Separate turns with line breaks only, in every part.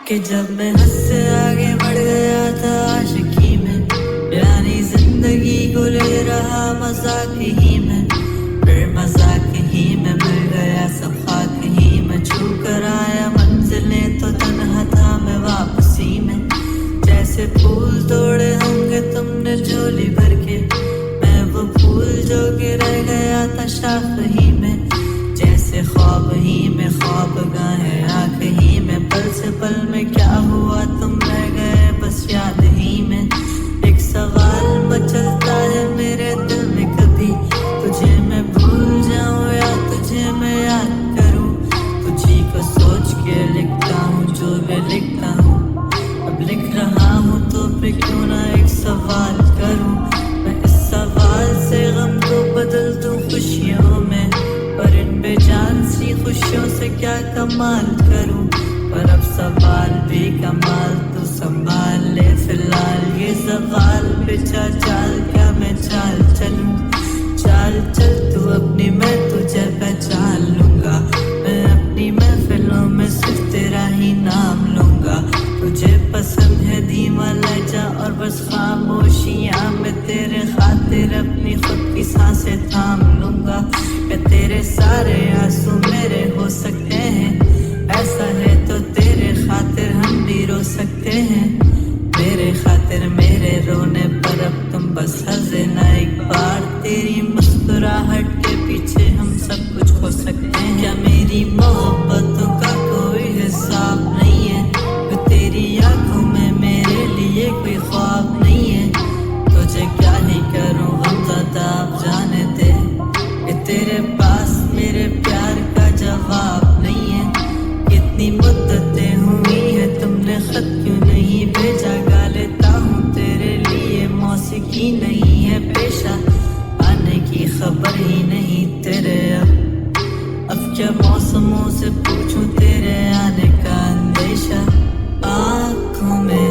कि जब मैं हद से आगे बढ़ गया था आशिकी में, यानी जिंदगी को ले रहा मजाक ही में, फिर मजाक ही में मिल गया सब खाक ही में, छू कर आया मंजिलें तो तन्हा था मैं वापसी में। जैसे फूल तोड़े होंगे तुमने झोली भर के, मैं वो फूल जो कि रह गया था शाख ही में। जैसे ख्वाब ही में ख्वाब गाहे आँख ही में, पल से पल में क्या हुआ तुम रह गए बस याद ही में। एक सवाल मचलता है मेरे दिल में, कभी तुझे मैं भूल जाऊं या तुझे मैं याद करूं। तुझी को सोच के लिखता हूँ जो मैं लिखता हूँ, अब लिख रहा हूँ तो फिर क्यों ना एक सवाल करूं। मैं इस सवाल से गम को बदल दूं खुशियों में, पर इन बेजान सी खुशियों से क्या कमाल करूं। पर अब सवाल भी कमाल तू संभाल ले फिलहाल, ये सवाल पे चाल क्या मैं चाल चलूं। चाल चल तू अपनी, मैं तुझे पहचान लूंगा, मैं अपनी महफिलों में सिर्फ तेरा ही नाम लूंगा। तुझे पसंद है धीमा लहजा और बस खामोशियां, मैं तेरे खातिर अपनी खुद की सांसें थाम लूंगा। कि तेरे सारे आंसू मेरे हो सकते हैं, ऐसा है तो तेरे खातिर हम भी रो सकते हैं। मेरे खातिर मेरे रोने पर अब तुम बस हंसे ना एक बार, तेरी मुस्कुराहट के पीछे हम सब कुछ खो सकते हैं। क्या मेरी मोहब्बतों का कोई हिसाब नहीं है, तो तेरी आंखों में मेरे लिए कोई ख्वाब नहीं है। तुझे क्या ही करूं हम ज़्यादा अब जाने दे, कि तेरे पास मेरे प्यार का जवाब नहीं है। कितनी मुद्दतें हुई है तुमने खत क्यों नहीं भेजा, गा लेता हूँ तेरे लिए मौसीकी नहीं है पेशा, आने की खबर ही नहीं तेरे। अब क्या मौसमों से पूछूं तेरे आने का अंदेशा। आँखों में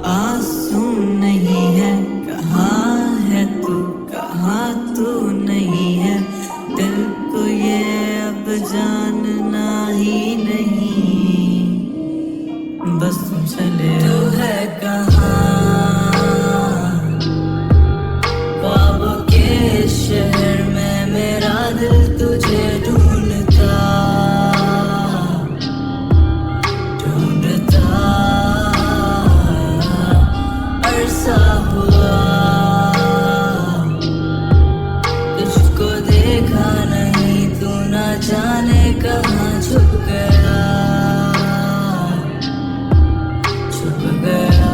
आंसू नहीं है, कहाँ है तू कहाँ तू नहीं है, दिल को ये अब जानना ही नहीं, बस तुम चले तू है कहाँ। ख्वाबों के शहर में मेरा दिल तुझे ढूंढता ढूंढता, अरसा हुआ तुझको देखा नहीं, तू ना जाने कहाँ छुप गया छुप गया।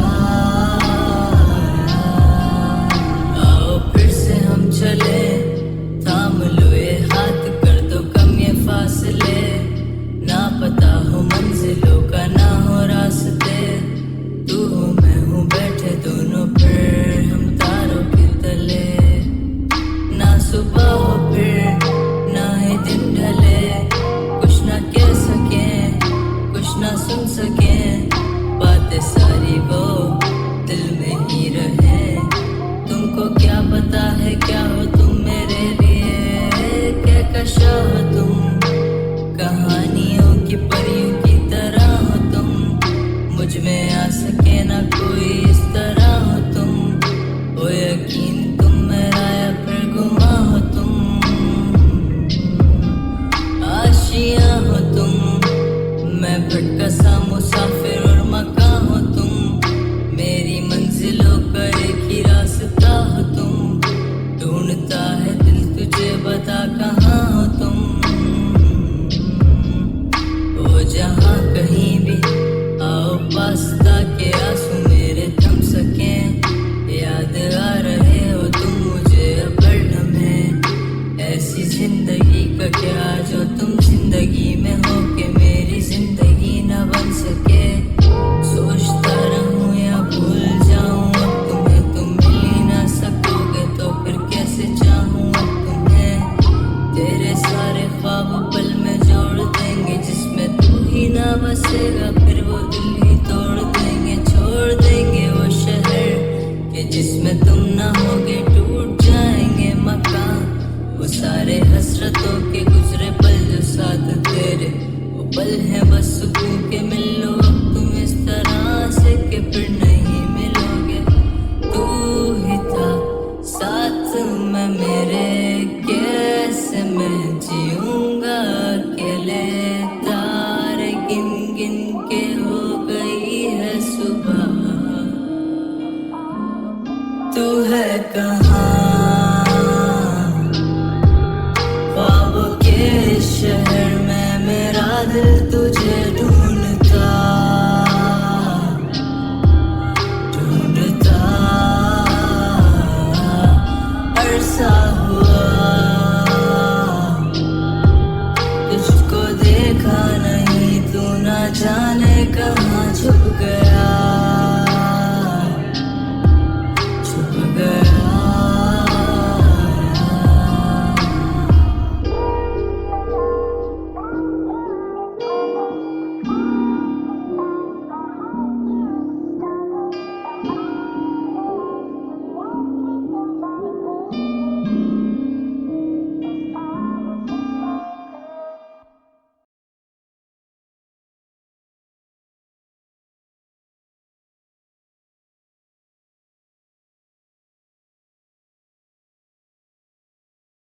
आओ फिर से हम चले, थाम लो ये हाथ, कर दो कम ये फासले, ना पता हो मंजिलों का ना हो रास्ते। तू हो मैं हूँ बैठे दोनों फिर हम तारों के तले, ना सुबह हो फिर ना ही दिन ढले, कुछ ना कह सके कुछ ना सुन सके, बातें सारी वो दिल में ही रहे। तुमको क्या पता है क्या हो तुम मेरे लिए, क्या कशा हो तुम, कहानियों की परियों की तरह हो तुम, मुझ में आ सके ना कोई इस तरह हो तुम। हो यकीन तुम मेरा या फिर गुमा हो तुम, आशियाँ हो तुम, मैं भटका सा मुसाफिर और मकां हो तुम, मेरी मंजिलों का एक ही रास्ता हो तुम। ढूंढता है दिल तुझे बता कहाँ हो तुम, ओ जहाँ कहीं भी आओ पास ताकि आंसू मेरे थम सके। याद आ रहे हो तुम मुझे अब हर लम्हे, ऐसी जिंदगी का क्या जो तुम जिंदगी में हो के मेरी जिंदगी न बन सके। सोचता रहूं या भूल जाऊं अब तुम्हें, तुम मिल ही ना सकोगे तो फिर कैसे चाहूं अब तुम्हें। तेरे सारे ख्वाब पल में जोड़ देंगे, जिसमें तू ही ना बसेगा फिर वो दिल ही तोड़ देंगे। छोड़ देंगे वो शहर कि जिसमें तुम ना होगे, टूट जाएंगे मकान वो सारे हसरतों के गुजरे पल जो साथ तेरे, वो पल है बस सुकून के मिल लो अब तुम इस तरह। फिर नहीं मिलोगे। तू ही था साथ में मेरे, कैसे मैं जीऊंगा अकेले। तारे गिन गिन के हो गई है सुबह, तू है कहाँ? ख्वाबों के शहर में मेरा दिल तुझे ढूंढता ढूंढता। अरसा हुआ तुझको देखा नहीं, तू ना जाने